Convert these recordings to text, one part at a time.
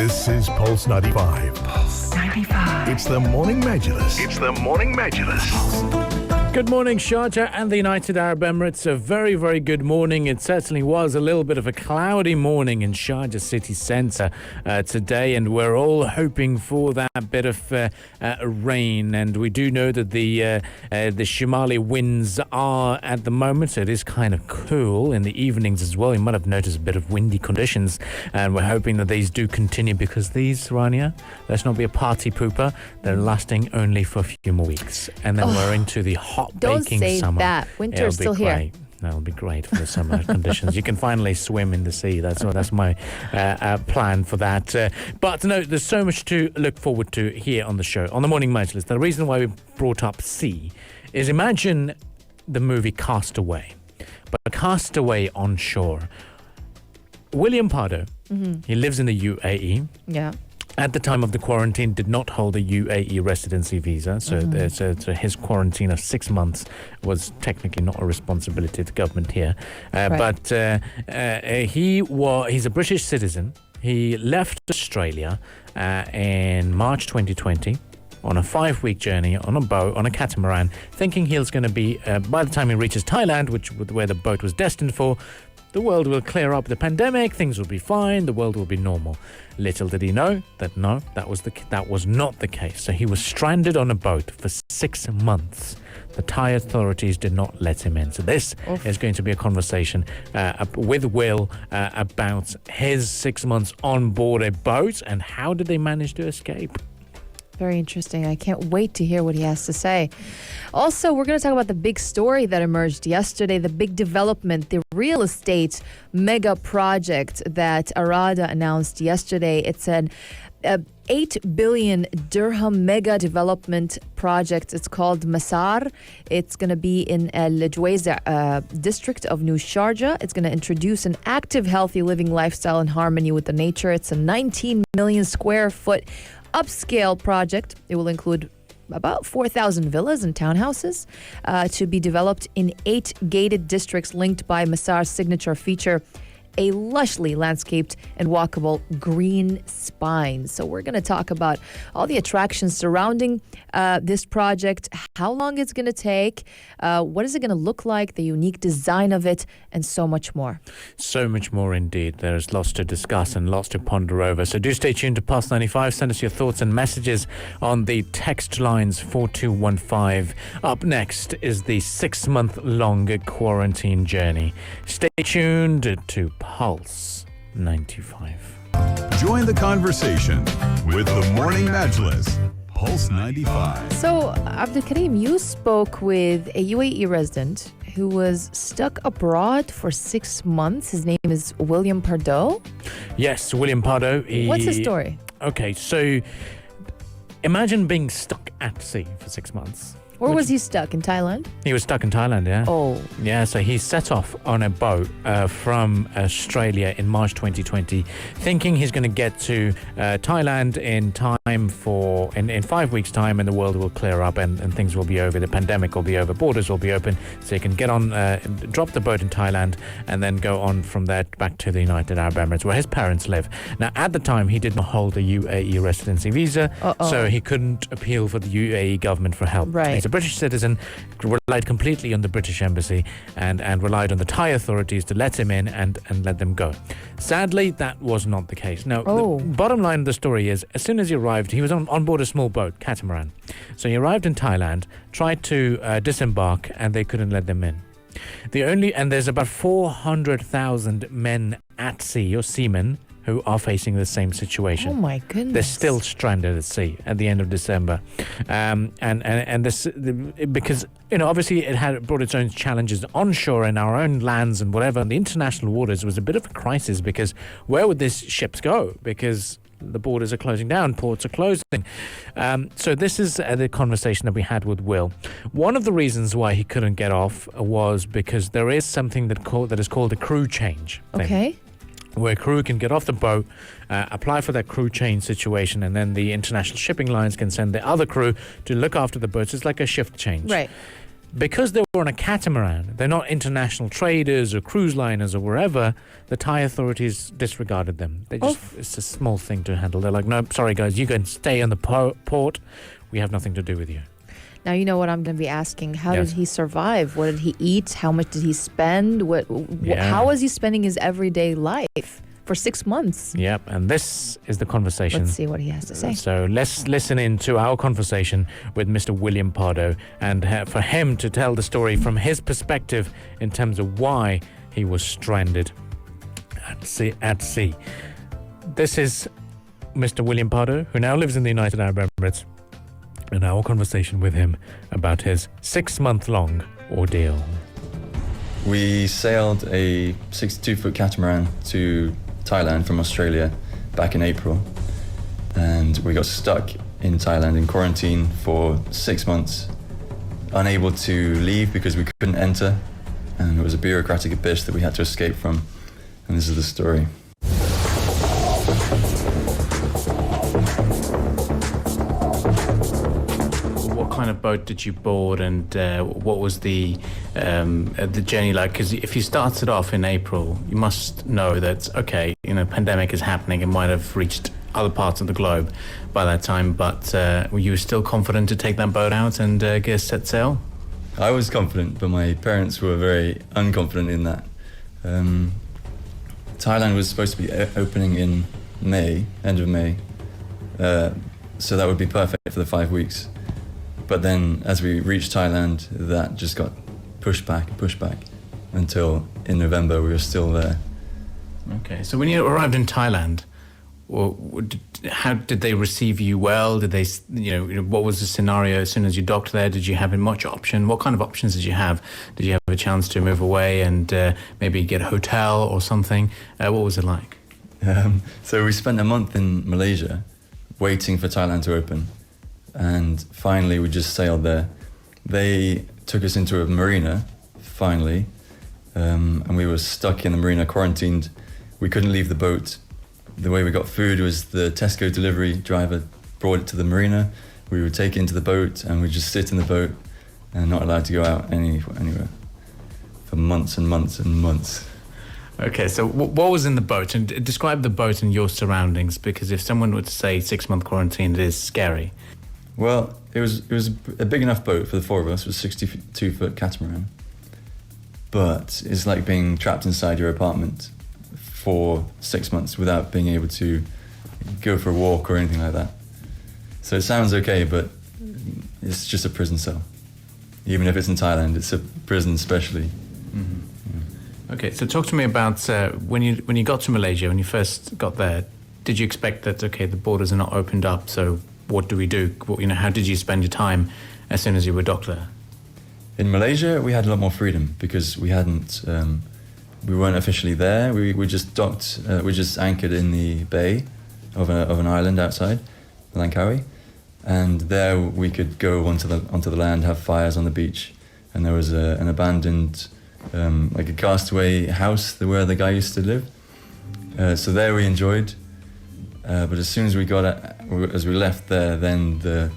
This is Pulse 95. Pulse 95. It's the Morning Majlis. It's the Morning Majlis. Good morning, Sharjah and the United Arab Emirates. A very, very good morning. It certainly was a little bit of a cloudy morning in Sharjah city centre today, and we're all hoping for that bit of rain. And we do know that the Shimali winds are at the moment, so it is kind of cool in the evenings as well. You might have noticed a bit of windy conditions, and we're hoping that these do continue, because these, Rania, let's not be a party pooper, they're lasting only for a few more weeks. And then we're into the hot baking Don't summer. say that. Winter's still here. That'll be great for the summer conditions. You can finally swim in the sea. That's my plan for that. But no, there's so much to look forward to here on the show, on the Morning Majlis. The reason why we brought up sea is, imagine the movie Castaway, but Castaway on shore. William Pardoe, he lives in the UAE. Yeah. At the time of the quarantine, did not hold a UAE residency visa, so his quarantine of 6 months was technically not a responsibility of the government here. But he's a British citizen. He left Australia in March 2020 on a 5-week journey on a boat, on a catamaran, thinking he was going to be, by the time he reaches Thailand, where the boat was destined for, the world will clear up the pandemic, things will be fine, the world will be normal. Little did he know that that was not the case. So he was stranded on a boat for 6 months. The Thai authorities did not let him in. So this is going to be a conversation with Will about his 6 months on board a boat and how did they manage to escape. Very interesting. I can't wait to hear what he has to say. Also, we're going to talk about the big story that emerged yesterday, the big development, the real estate mega project that Arada announced yesterday. It's an 8 billion dirham mega development project. It's called Masar. It's going to be in Al Juwayza district of New Sharjah. It's going to introduce an active, healthy living lifestyle in harmony with the nature. It's a 19 million square foot upscale project. It will include about 4,000 villas and townhouses to be developed in 8 gated districts linked by Masar's signature feature, a lushly landscaped and walkable green spine. So we're going to talk about all the attractions surrounding this project, how long it's going to take, what is it going to look like, the unique design of it, and so much more. So much more indeed. There's lots to discuss and lots to ponder over. So do stay tuned to Pulse 95. Send us your thoughts and messages on the text lines 4215. Up next is the 6-month-long quarantine journey. Stay tuned to Pulse 95. Join the conversation with the Morning Majlis. Pulse 95. So, Abdul Karim, you spoke with a UAE resident who was stuck abroad for 6 months. His name is William Pardoe. Yes, William Pardoe. What's his story? Okay, so imagine being stuck at sea for 6 months. Where was he stuck? In Thailand? He was stuck in Thailand, yeah. Oh. Yeah, so he set off on a boat from Australia in March 2020, thinking he's going to get to Thailand in time for, in 5 weeks' time, and the world will clear up and things will be over. The pandemic will be over, borders will be open, so he can get on, drop the boat in Thailand, and then go on from there back to the United Arab Emirates, where his parents live. Now, at the time, he did not hold a UAE residency visa, so he couldn't appeal for the UAE government for help. Right. He's a British citizen, relied completely on the British embassy and relied on the Thai authorities to let him in and let them go. Sadly, that was not the case. Now, the bottom line of the story is, as soon as he arrived, he was on board a small boat, catamaran. So he arrived in Thailand, tried to disembark, and they couldn't let them in. And there's about 400,000 men at sea, or seamen, who are facing the same situation. Oh my goodness! They're still stranded at sea at the end of December, and this because obviously it had brought its own challenges onshore in our own lands and whatever. And the international waters was a bit of a crisis, because where would these ships go? Because the borders are closing down, ports are closing. So this is the conversation that we had with Will. One of the reasons why he couldn't get off was because there is something that is called a crew change thing. Okay. Where crew can get off the boat, apply for that crew change situation, and then the international shipping lines can send the other crew to look after the boats. It's like a shift change. Right. because they were on a catamaran, they're not international traders or cruise liners or wherever, the Thai authorities disregarded them. It's a small thing to handle. They're like, no, sorry guys, you can stay on the port. We have nothing to do with you. Now, you know what I'm going to be asking. How Yes. did he survive? What did he eat? How much did he spend? How was he spending his everyday life for 6 months? Yep, and this is the conversation. Let's see what he has to say. So let's listen in to our conversation with Mr. William Pardoe, and for him to tell the story from his perspective in terms of why he was stranded at sea. This is Mr. William Pardoe, who now lives in the United Arab Emirates, and our conversation with him about his 6-month-long ordeal. We sailed a 62-foot catamaran to Thailand from Australia back in April, and we got stuck in Thailand in quarantine for 6 months, unable to leave because we couldn't enter, and it was a bureaucratic abyss that we had to escape from, and this is the story. What kind of boat did you board, and what was the journey like? Because if you started off in April, you must know that, okay, pandemic is happening. It might have reached other parts of the globe by that time, but were you still confident to take that boat out and get set sail? I was confident, but my parents were very unconfident in that. Thailand was supposed to be opening in May, end of May, so that would be perfect for the 5 weeks. But then as we reached Thailand, that just got pushed back, until in November we were still there. Okay, so when you arrived in Thailand, how did they receive you well? Did they, what was the scenario as soon as you docked there? Did you have much option? What kind of options did you have? Did you have a chance to move away and maybe get a hotel or something? What was it like? So we spent a month in Malaysia waiting for Thailand to open. And finally, we just sailed there. They took us into a marina, finally, and we were stuck in the marina, quarantined. We couldn't leave the boat. The way we got food was the Tesco delivery driver brought it to the marina. We would take it into the boat, and we'd just sit in the boat and not allowed to go out anywhere for months and months and months. Okay, so what was in the boat? And describe the boat and your surroundings, because if someone were to say 6-month quarantine, it is scary. Well, it was a big enough boat for the four of us. It was a 62-foot catamaran. But it's like being trapped inside your apartment for 6 months without being able to go for a walk or anything like that. So it sounds okay, but it's just a prison cell. Even if it's in Thailand, it's a prison especially. Mm-hmm. Yeah. Okay, so talk to me about when you got to Malaysia, when you first got there, did you expect that, okay, the borders are not opened up, so what do we do? How did you spend your time as soon as you were docked there? In Malaysia, we had a lot more freedom because we weren't officially there. We just docked, we just anchored in the bay of an island outside Langkawi, and there we could go onto the land, have fires on the beach, and there was an abandoned, like a castaway house where the guy used to live. So there we enjoyed. But as soon as as we left there, then the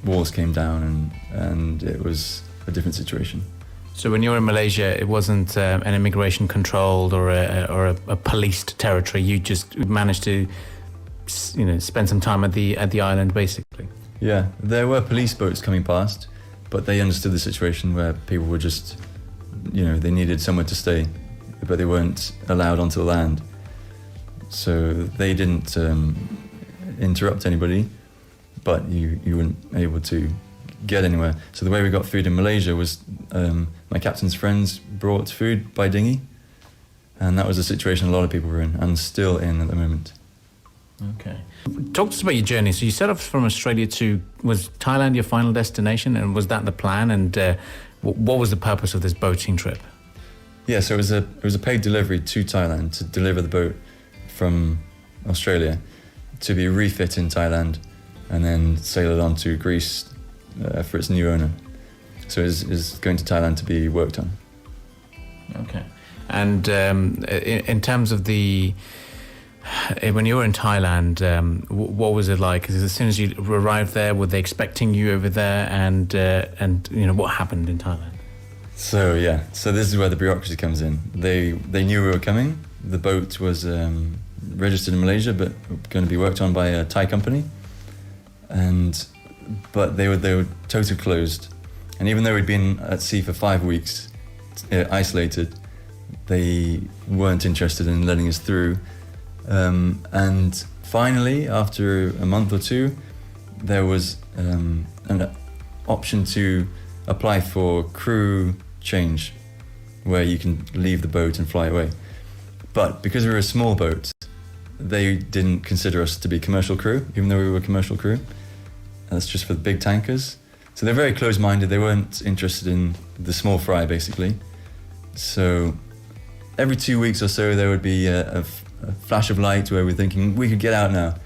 walls came down and it was a different situation. So when you were in Malaysia, it wasn't an immigration controlled or a policed territory. You just managed to, spend some time at the island, basically. Yeah, there were police boats coming past, but they understood the situation where people were just, they needed somewhere to stay, but they weren't allowed onto the land. So they didn't interrupt anybody, but you weren't able to get anywhere. So the way we got food in Malaysia was my captain's friends brought food by dinghy, and that was a situation a lot of people were in and still in at the moment. Okay. Talk to us about your journey. So you set off from Australia was Thailand your final destination, and was that the plan? And what was the purpose of this boating trip? Yeah, so it was a paid delivery to Thailand to deliver the boat from Australia to be refit in Thailand and then sail it on to Greece for its new owner. So it's going to Thailand to be worked on. Okay. And in terms of when you were in Thailand, what was it like? As soon as you arrived there, were they expecting you over there? And what happened in Thailand? So this is where the bureaucracy comes in. They knew we were coming. The boat was registered in Malaysia, but going to be worked on by a Thai company, but they were totally closed. And even though we'd been at sea for 5 weeks, isolated, they weren't interested in letting us through. And finally, after a month or two, there was an option to apply for crew change, where you can leave the boat and fly away. But because we were a small boat, they didn't consider us to be commercial crew, even though we were commercial crew. That's just for the big tankers. So they're very close-minded. They weren't interested in the small fry, basically. So every 2 weeks or so, there would be a flash of light where we're thinking, we could get out now.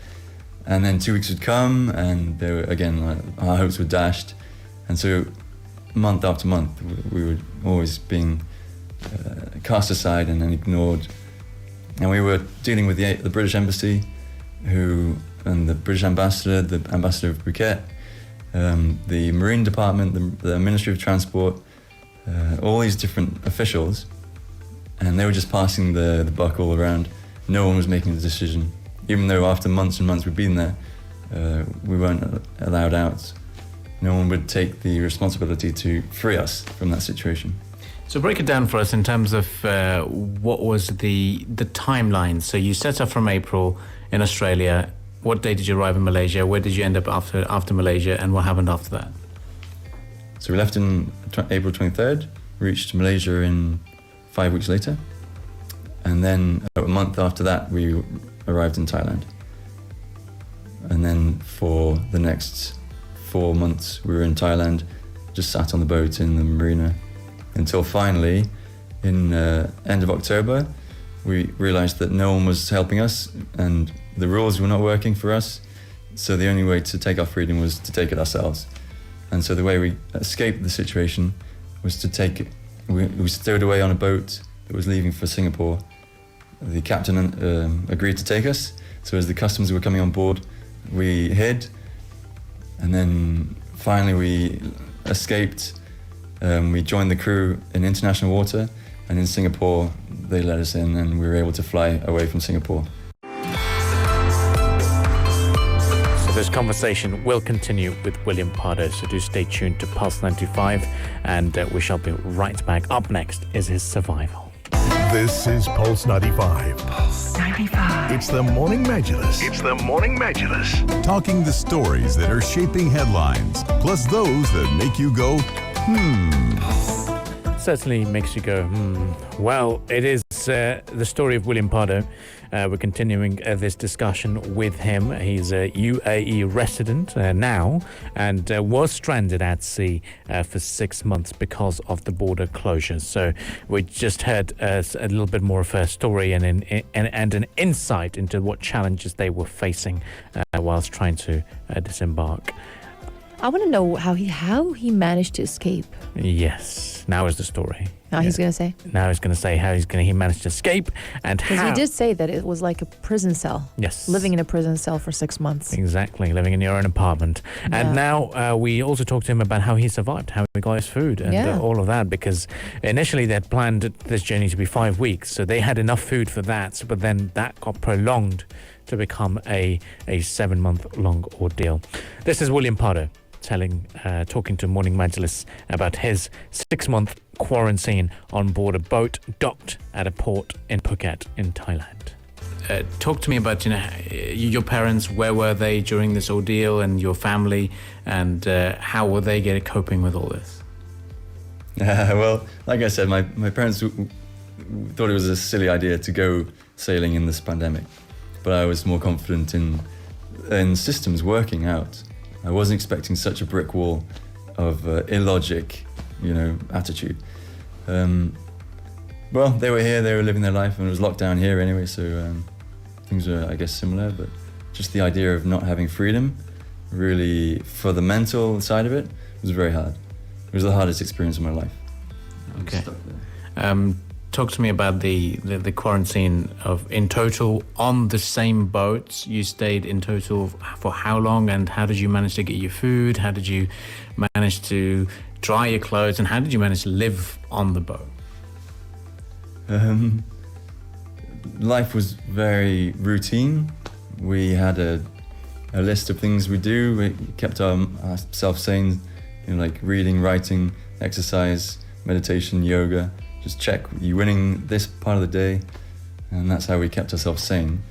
And then 2 weeks would come, and they were, again, our hopes were dashed. And so month after month, we were always being cast aside and then ignored. And we were dealing with the British Embassy, and the British Ambassador, the Ambassador of Phuket, the Marine Department, the Ministry of Transport, all these different officials, and they were just passing the buck all around. No one was making the decision. Even though after months and months we'd been there, we weren't allowed out. No one would take the responsibility to free us from that situation. So break it down for us in terms of what was the timeline. So you set off from April in Australia. What day did you arrive in Malaysia? Where did you end up after Malaysia, and what happened after that? So we left in April 23rd, reached Malaysia in 5 weeks later, and then a month after that we arrived in Thailand. And then for the next 4 months we were in Thailand, just sat on the boat in the marina, until finally in end of October we realized that no one was helping us and the rules were not working for us, so the only way to take our freedom was to take it ourselves. And so the way we escaped the situation was to take it. We stowed away on a boat that was leaving for Singapore. The captain agreed to take us, so as the customs were coming on board, we hid, and then finally we escaped. We joined the crew in international water, and in Singapore they let us in and we were able to fly away from Singapore. So this conversation will continue with William Pardoe, so do stay tuned to Pulse 95, and we shall be right back. Up next is his survival. This is Pulse 95. Pulse 95. It's the Morning Majlis. It's the Morning Majlis. Talking the stories that are shaping headlines, plus those that make you go, Certainly makes you go, Well, it is the story of William Pardoe. We're continuing this discussion with him. He's a UAE resident now and was stranded at sea for 6 months because of the border closures. So we just heard a little bit more of her story and an insight into what challenges they were facing whilst trying to disembark. I want to know how he managed to escape. Yes, now is the story. Now he's going to say? Now he's going to say how he managed to escape and how. Because he did say that it was like a prison cell. Yes. Living in a prison cell for 6 months. Exactly, living in your own apartment. Yeah. And now we also talked to him about how he survived, how he got his food and all of that, because initially they had planned this journey to be 5 weeks, so they had enough food for that, but then that got prolonged to become a 7-month-long ordeal. This is William Pardoe talking to Morning Majlis about his 6-month quarantine on board a boat docked at a port in Phuket in Thailand. Talk to me about your parents. Where were they during this ordeal, and your family, and how were they coping with all this? Well, like I said, my parents thought it was a silly idea to go sailing in this pandemic, but I was more confident in systems working out. I wasn't expecting such a brick wall of illogic, attitude. Well, they were here, they were living their life, and it was locked down here anyway, so things were, I guess, similar, but just the idea of not having freedom, really, for the mental side of it, was very hard. It was the hardest experience of my life. Okay. talk to me about the quarantine of in total on the same boat. You stayed in total for how long, and how did you manage to get your food? How did you manage to dry your clothes, and how did you manage to live on the boat? Life was very routine. We had a list of things we do. We kept ourselves sane, like reading, writing, exercise, meditation, yoga. Just check, you winning this part of the day, and that's how we kept ourselves sane.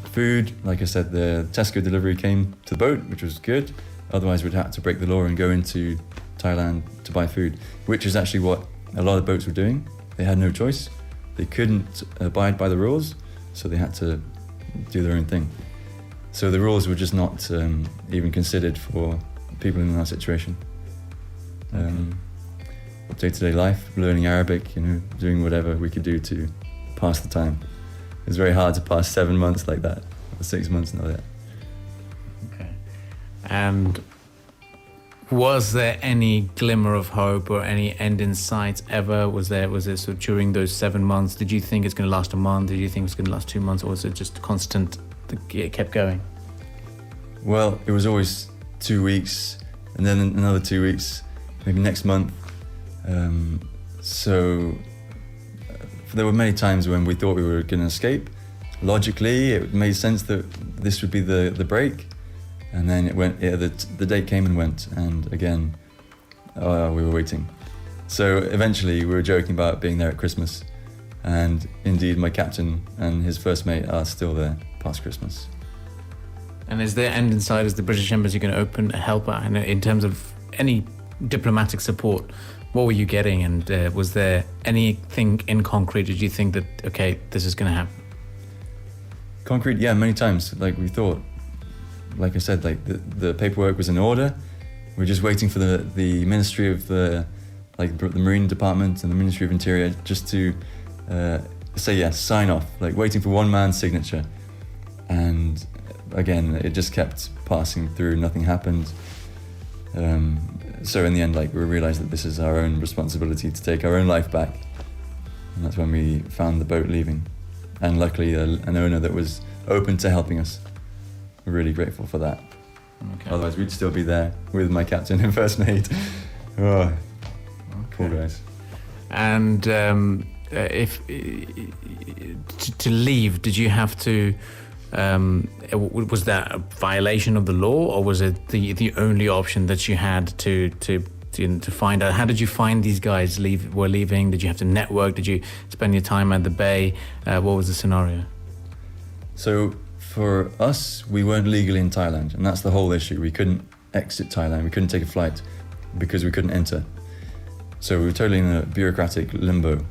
Food, like I said, the Tesco delivery came to the boat, which was good. Otherwise, we'd have to break the law and go into Thailand to buy food, which is actually what a lot of boats were doing. They had no choice. They couldn't abide by the rules, so they had to do their own thing. So the rules were just not even considered for people in our situation. Day-to-day life, learning Arabic, doing whatever we could do to pass the time. It was very hard to pass 7 months like that, or 6 months like that. Okay. And was there any glimmer of hope or any end in sight ever? Was there sort of during those 7 months? Did you think it's going to last a month? Did you think it's going to last 2 months? Or was it just constant? It kept going. Well, it was always 2 weeks, and then another 2 weeks, maybe next month. There were many times when we thought we were going to escape. Logically, it made sense that this would be the break. And then it went. Yeah, the date came and went, and again, we were waiting. So eventually, we were joking about being there at Christmas, and indeed, my captain and his first mate are still there past Christmas. And is there end in sight? Is the British Embassy going to open a help out? And in terms of any diplomatic support, what were you getting? And was there anything in concrete? Did you think that okay, this is going to happen? Concrete, yeah, many times. Like we thought. Like I said, like the paperwork was in order. We're just waiting for the Ministry of the Marine Department and the Ministry of Interior just to say yes, sign off. Like waiting for one man's signature, and again, it just kept passing through. Nothing happened. So in the end, we realised that this is our own responsibility to take our own life back, and that's when we found the boat leaving, and luckily an owner that was open to helping us. We're really grateful for that. Okay. Otherwise, we'd still be there with my captain and first mate. Oh, poor guys. And if to leave, did you have to? Was that a violation of the law, or was it the only option that you had to find out? How did you find these guys were leaving? Did you have to network? Did you spend your time at the bay? What was the scenario? So for us, we weren't legally in Thailand, and that's the whole issue. We couldn't exit Thailand. We couldn't take a flight because we couldn't enter. So we were totally in a bureaucratic limbo.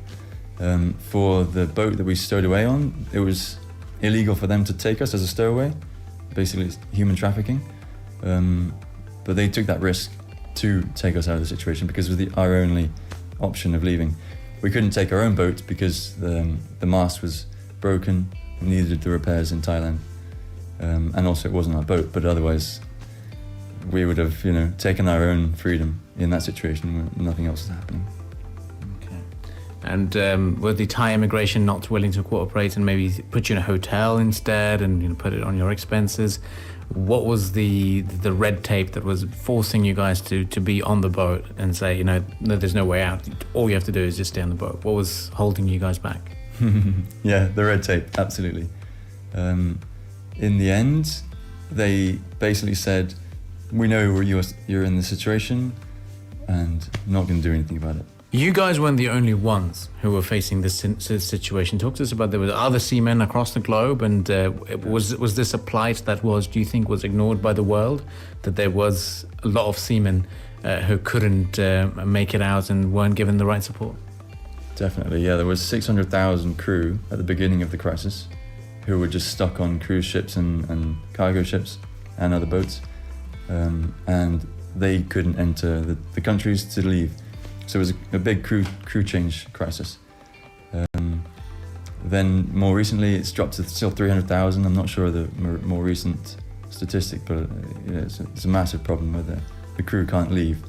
For the boat that we stowed away on, it was illegal for them to take us as a stowaway. Basically, it's human trafficking. But they took that risk to take us out of the situation because it was our only option of leaving. We couldn't take our own boat because the mast was broken. We needed the repairs in Thailand. And also it wasn't our boat, but otherwise we would have, taken our own freedom in that situation where nothing else is happening. Okay. And were the Thai immigration not willing to cooperate and maybe put you in a hotel instead and put it on your expenses? What was the red tape that was forcing you guys to be on the boat and say, no, there's no way out. All you have to do is just stay on the boat. What was holding you guys back? Yeah, the red tape, absolutely. In the end, they basically said, we know you're in this situation and not going to do anything about it. You guys weren't the only ones who were facing this situation. Talk to us about there were other seamen across the globe, and was this a plight that do you think was ignored by the world? That there was a lot of seamen who couldn't make it out and weren't given the right support? Definitely, yeah. There was 600,000 crew at the beginning of the crisis who were just stuck on cruise ships and cargo ships and other boats. And they couldn't enter the countries to leave. So it was a big crew change crisis. Then more recently, it's dropped to still 300,000. I'm not sure the more recent statistic, but it's a massive problem where the crew can't leave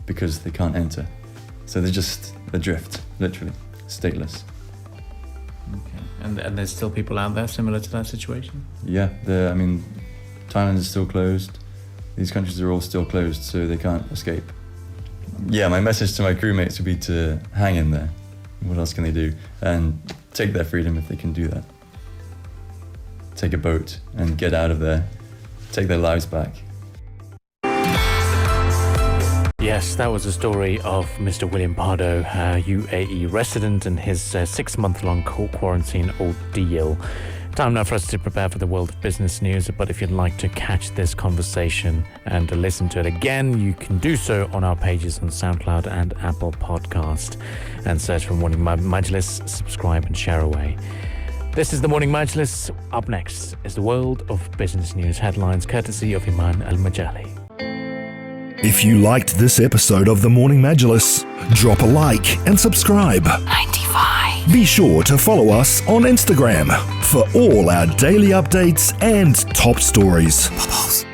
because they can't enter. So they're just adrift, literally. stateless. Okay. And there's still people out there similar to that situation? Yeah, I mean, Thailand is still closed. These countries are all still closed, so they can't escape. Yeah, my message to my crewmates would be to hang in there. What else can they do? And take their freedom if they can do that. Take a boat and get out of there. Take their lives back. Yes, that was the story of Mr. William Pardoe, UAE resident, and his 6-month-long quarantine ordeal. Time now for us to prepare for the world of business news, but if you'd like to catch this conversation and listen to it again, you can do so on our pages on SoundCloud and Apple Podcast, and search for Morning Majlis, subscribe and share away. This is the Morning Majlis. Up next is the world of business news headlines, courtesy of Iman Al-Majali. If you liked this episode of the Morning Majlis, drop a like and subscribe. 95. Be sure to follow us on Instagram for all our daily updates and top stories. Pulse.